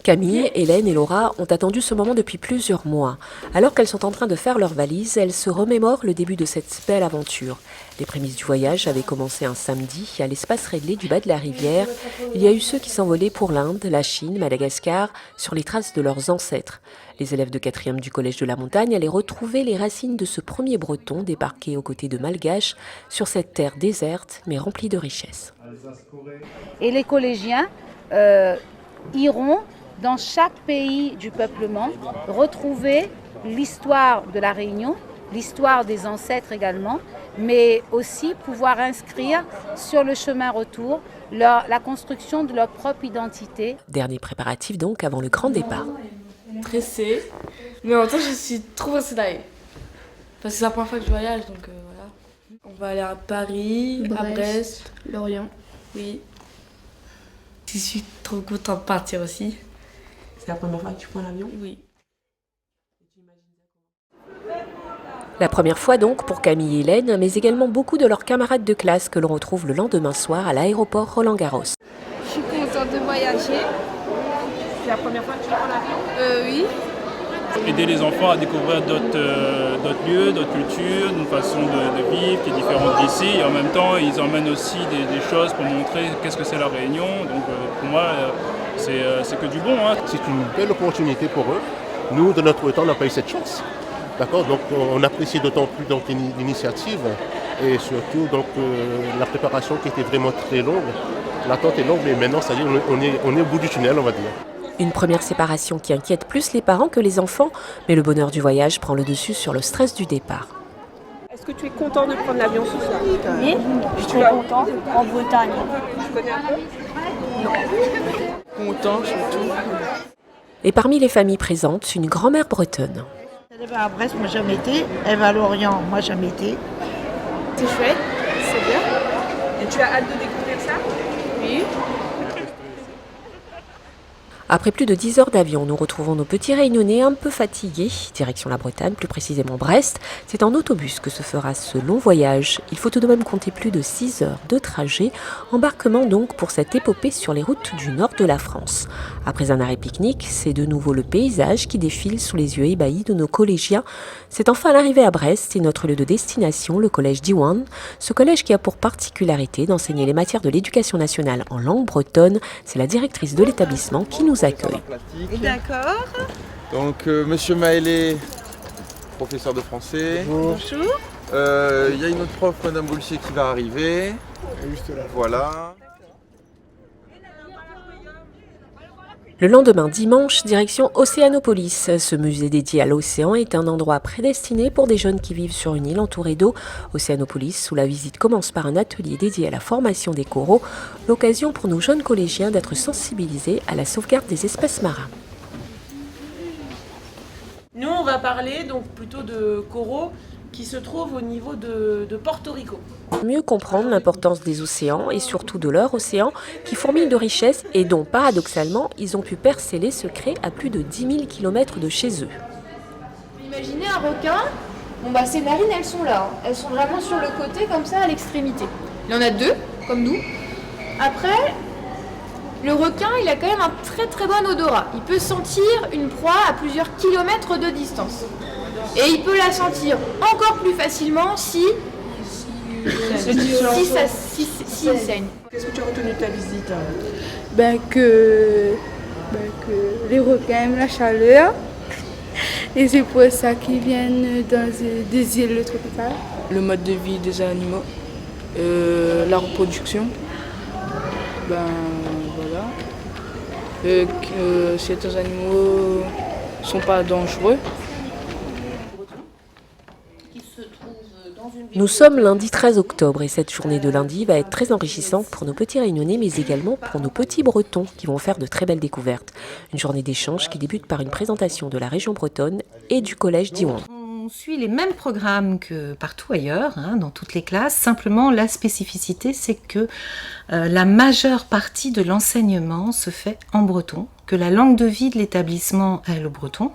Camille, Hélène et Laura ont attendu ce moment depuis plusieurs mois. Alors qu'elles sont en train de faire leurs valises, elles se remémorent le début de cette belle aventure. Les prémices du voyage avaient commencé un samedi à l'espace réglé du bas de la rivière. Il y a eu ceux qui s'envolaient pour l'Inde, la Chine, Madagascar, sur les traces de leurs ancêtres. Les élèves de 4e du Collège de la Montagne allaient retrouver les racines de ce premier breton débarqué aux côtés de Malgaches sur cette terre déserte mais remplie de richesses. Et les collégiens iront dans chaque pays du peuplement retrouver l'histoire de la Réunion, l'histoire des ancêtres également, mais aussi pouvoir inscrire sur le chemin retour la construction de leur propre identité. Dernier préparatif donc avant le grand départ. Pressée, mais en même temps je suis trop pressée d'aller. Parce que c'est la première fois que je voyage, donc voilà. On va aller à Paris, à Brest, Lorient. Oui. Je suis trop contente de partir aussi. C'est la première fois que tu prends l'avion? Oui. La première fois donc pour Camille et Hélène, mais également beaucoup de leurs camarades de classe que l'on retrouve le lendemain soir à l'aéroport Roland-Garros. Je suis contente de voyager. C'est la première fois que tu prends l'avion? Oui. Aider les enfants à découvrir d'autres lieux, d'autres cultures, une façon de vivre qui est différente d'ici. Et en même temps, ils emmènent aussi des choses pour montrer qu'est-ce que c'est la Réunion. Donc pour moi, c'est que du bon. Hein. C'est une belle opportunité pour eux. Nous, de notre temps, on n'a pas eu cette chance. D'accord, donc on apprécie d'autant plus donc, l'initiative et surtout donc, la préparation qui était vraiment très longue. L'attente est longue, mais maintenant, ça y est, on est au bout du tunnel, on va dire. Une première séparation qui inquiète plus les parents que les enfants, mais le bonheur du voyage prend le dessus sur le stress du départ. Est-ce que tu es content de prendre l'avion ce soir? Oui, je suis très content en Bretagne. Tu connais un peu? Content surtout. Et parmi les familles présentes, une grand-mère bretonne. Elle va à Brest, moi jamais été. Elle va à Lorient, moi jamais été. C'est chouette, c'est bien. Et tu as hâte de découvrir ça? Oui. Après plus de 10 heures d'avion, nous retrouvons nos petits Réunionnais un peu fatigués, direction la Bretagne, plus précisément Brest. C'est en autobus que se fera ce long voyage. Il faut tout de même compter plus de 6 heures de trajet, embarquement donc pour cette épopée sur les routes du nord de la France. Après un arrêt pique-nique, c'est de nouveau le paysage qui défile sous les yeux ébahis de nos collégiens. C'est enfin l'arrivée à Brest et notre lieu de destination, le collège d'Iwan. Ce collège qui a pour particularité d'enseigner les matières de l'éducation nationale en langue bretonne. C'est la directrice de l'établissement qui nous accueille. D'accord. Donc Monsieur Maëlé, professeur de français. Bonjour. Il y a une autre prof, Madame Boulsier, qui va arriver. Juste là. Voilà. Le lendemain, dimanche, direction Océanopolis. Ce musée dédié à l'océan est un endroit prédestiné pour des jeunes qui vivent sur une île entourée d'eau. Océanopolis, où la visite commence par un atelier dédié à la formation des coraux, l'occasion pour nos jeunes collégiens d'être sensibilisés à la sauvegarde des espèces marines. Nous, on va parler donc plutôt de coraux qui se trouvent au niveau de Porto Rico. Mieux comprendre l'importance des océans et surtout de leur océan qui fourmille de richesses et dont, paradoxalement, ils ont pu percer les secrets à plus de 10 000 km de chez eux. Imaginez un requin. Bon bah ces narines elles sont là. Elles sont vraiment sur le côté comme ça à l'extrémité. Il y en a deux, comme nous. Après, le requin il a quand même un très très bon odorat. Il peut sentir une proie à plusieurs kilomètres de distance. Et il peut la sentir encore plus facilement si il saigne. Qu'est-ce que tu as retenu de ta visite? Que les requins aiment la chaleur et c'est pour ça qu'ils viennent dans des îles tropicales. Le mode de vie des animaux, la reproduction, voilà. Que certains animaux sont pas dangereux. Nous sommes lundi 13 octobre et cette journée de lundi va être très enrichissante pour nos petits Réunionnais mais également pour nos petits Bretons qui vont faire de très belles découvertes. Une journée d'échange qui débute par une présentation de la région bretonne et du collège d'Iwan. On suit les mêmes programmes que partout ailleurs, dans toutes les classes. Simplement, la spécificité, c'est que la majeure partie de l'enseignement se fait en breton, que la langue de vie de l'établissement est le breton.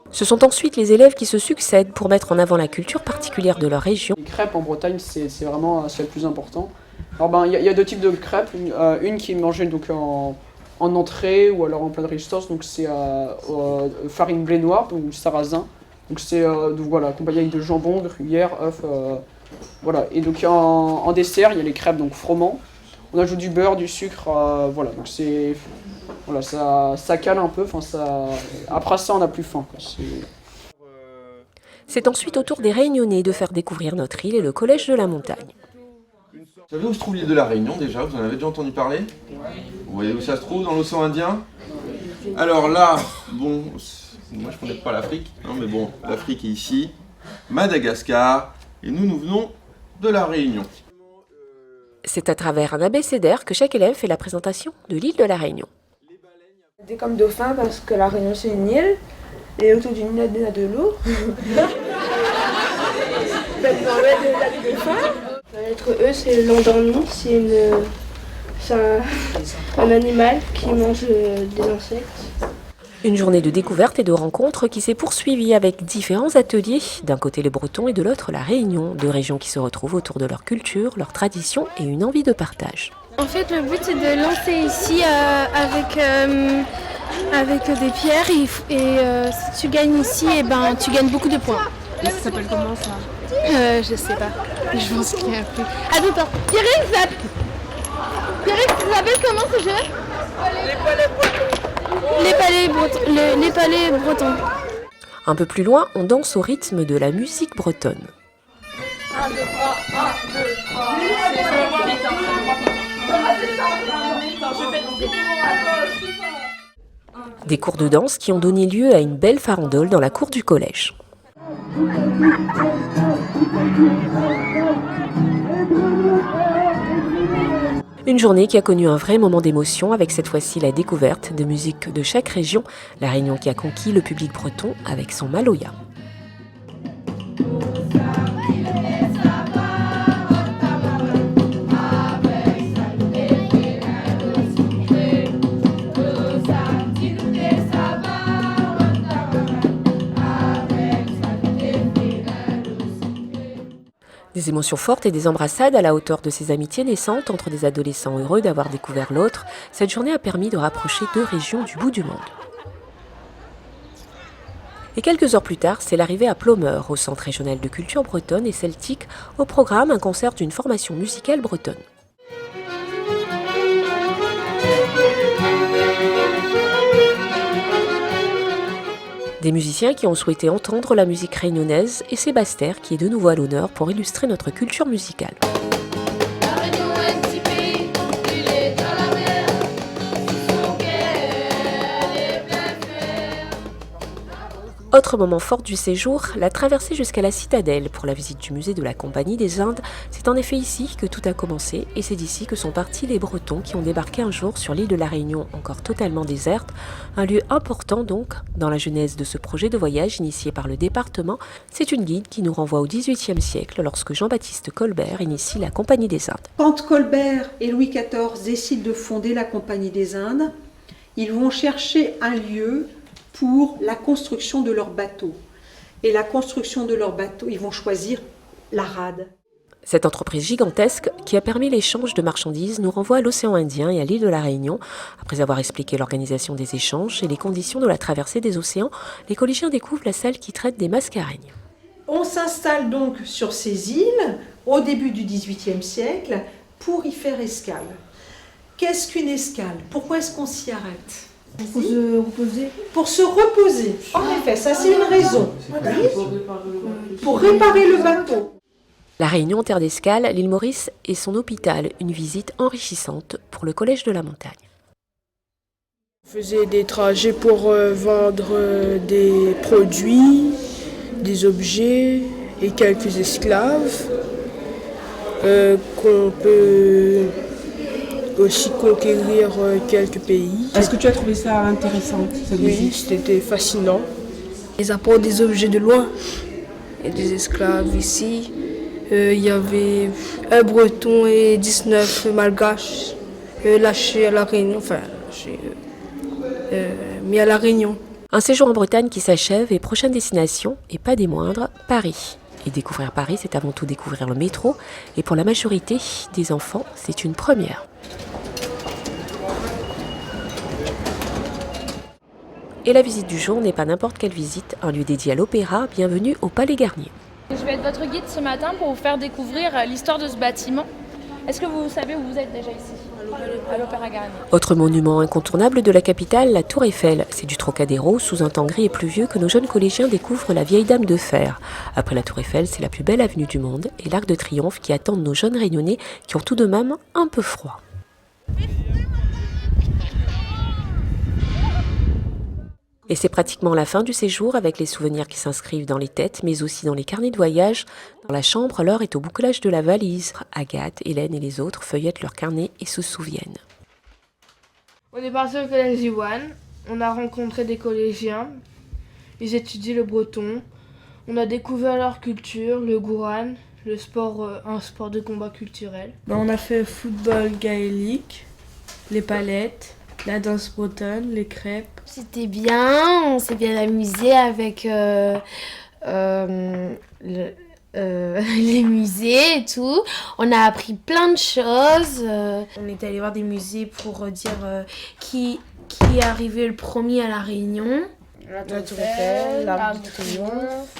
Ce sont ensuite les élèves qui se succèdent pour mettre en avant la culture particulière de leur région. Les crêpes en Bretagne, c'est vraiment le plus important. Alors il y a deux types de crêpes, une qui est mangée donc en entrée ou alors en plat de résistance. Donc c'est farine blé noir ou sarrasin. Donc c'est voilà, accompagné avec de jambon, de gruyère, œufs. Voilà. Et donc en dessert, il y a les crêpes donc froment. On ajoute du beurre, du sucre, voilà. Donc c'est voilà, ça cale un peu. Après ça, on n'a plus faim, quoi. C'est ensuite au tour des Réunionnais de faire découvrir notre île et le collège de la montagne. Vous savez où se trouve l'île de la Réunion déjà? Vous en avez déjà entendu parler? Vous voyez où ça se trouve? Dans l'océan Indien? Alors là, bon, moi je connais pas l'Afrique, hein, mais bon, l'Afrique est ici, Madagascar, et nous venons de la Réunion. C'est à travers un abécédaire que chaque élève fait la présentation de l'île de la Réunion. Des comme dauphin parce que la Réunion c'est une île. Et autour d'une île, il y a de l'eau. La lettre E, c'est l'endormi. C'est un animal qui mange des insectes. Une journée de découverte et de rencontres qui s'est poursuivie avec différents ateliers. D'un côté les Bretons et de l'autre la Réunion. Deux régions qui se retrouvent autour de leur culture, leurs traditions et une envie de partage. En fait, le but c'est de lancer ici avec des pierres et si tu gagnes ici, tu gagnes beaucoup de points. Et ça s'appelle comment ça? Je sais pas. Je pense qu'il n'y a plus. Attends, Pierrick, ça s'appelle comment ce jeu? Les palais bretons. Un peu plus loin, on danse au rythme de la musique bretonne. 1, 2, 3, 1, 2, 3. Des cours de danse qui ont donné lieu à une belle farandole dans la cour du collège. Une journée qui a connu un vrai moment d'émotion avec cette fois-ci la découverte de musique de chaque région, la Réunion qui a conquis le public breton avec son Maloya. Des émotions fortes et des embrassades à la hauteur de ces amitiés naissantes entre des adolescents heureux d'avoir découvert l'autre, cette journée a permis de rapprocher deux régions du bout du monde. Et quelques heures plus tard, c'est l'arrivée à Plomeur, au Centre régional de culture bretonne et celtique, au programme un concert d'une formation musicale bretonne. Des musiciens qui ont souhaité entendre la musique réunionnaise et Sébastien qui est de nouveau à l'honneur pour illustrer notre culture musicale. Autre moment fort du séjour, la traversée jusqu'à la citadelle pour la visite du musée de la Compagnie des Indes. C'est en effet ici que tout a commencé et c'est d'ici que sont partis les Bretons qui ont débarqué un jour sur l'île de la Réunion encore totalement déserte. Un lieu important donc dans la genèse de ce projet de voyage initié par le département. C'est une guide qui nous renvoie au XVIIIe siècle lorsque Jean-Baptiste Colbert initie la Compagnie des Indes. Quand Colbert et Louis XIV décident de fonder la Compagnie des Indes, ils vont chercher un lieu pour la construction de leur bateau. Et la construction de leur bateau, ils vont choisir la rade. Cette entreprise gigantesque qui a permis l'échange de marchandises nous renvoie à l'océan Indien et à l'île de la Réunion. Après avoir expliqué l'organisation des échanges et les conditions de la traversée des océans, les collégiens découvrent la salle qui traite des mascareignes. On s'installe donc sur ces îles au début du XVIIIe siècle pour y faire escale. Qu'est-ce qu'une escale? Pourquoi est-ce qu'on s'y arrête? Pour se reposer. Pour se reposer. En effet, ça c'est une raison. Pour réparer le bateau. La Réunion, terre d'escale, l'île Maurice et son hôpital, une visite enrichissante pour le Collège de la Montagne. On faisait des trajets pour vendre des produits, des objets et quelques esclaves qu'on peut aussi conquérir quelques pays. Est-ce que tu as trouvé ça intéressant, cette Oui, visite? c'était fascinant. Ils apportent des objets de loin. Il y a des esclaves ici. Il y avait un breton et 19 malgaches lâchés à la Réunion, mis à la Réunion. Un séjour en Bretagne qui s'achève et prochaine destination, et pas des moindres, Paris. Et découvrir Paris, c'est avant tout découvrir le métro. Et pour la majorité des enfants, c'est une première. Et la visite du jour n'est pas n'importe quelle visite, un lieu dédié à l'opéra, bienvenue au Palais Garnier. Je vais être votre guide ce matin pour vous faire découvrir l'histoire de ce bâtiment. Est-ce que vous savez où vous êtes déjà ici? À l'Opéra Garnier. Autre monument incontournable de la capitale, la Tour Eiffel. C'est du Trocadéro, sous un temps gris et pluvieux, que nos jeunes collégiens découvrent la vieille dame de fer. Après la Tour Eiffel, c'est la plus belle avenue du monde et l'Arc de Triomphe qui attendent nos jeunes Réunionnais qui ont tout de même un peu froid. Et c'est pratiquement la fin du séjour avec les souvenirs qui s'inscrivent dans les têtes, mais aussi dans les carnets de voyage. Dans la chambre, l'heure est au bouclage de la valise. Agathe, Hélène et les autres feuillettent leurs carnets et se souviennent. On est parti au collège Iwan, on a rencontré des collégiens, ils étudient le breton, on a découvert leur culture, le gouran, un sport de combat culturel. On a fait football gaélique, les palettes, la danse bretonne, les crêpes. C'était bien, on s'est bien amusé avec les musées et tout. On a appris plein de choses. On est allé voir des musées pour dire qui est arrivé le premier à La Réunion. La Tour Eiffel, l'Arc de Triomphe.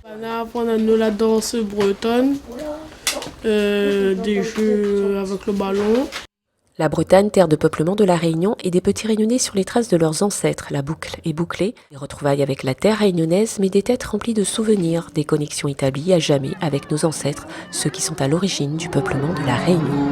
On a appris la danse bretonne, des jeux avec le ballon. La Bretagne, terre de peuplement de la Réunion, et des petits Réunionnais sur les traces de leurs ancêtres. La boucle est bouclée. Des retrouvailles avec la terre réunionnaise, mais des têtes remplies de souvenirs, des connexions établies à jamais avec nos ancêtres, ceux qui sont à l'origine du peuplement de la Réunion.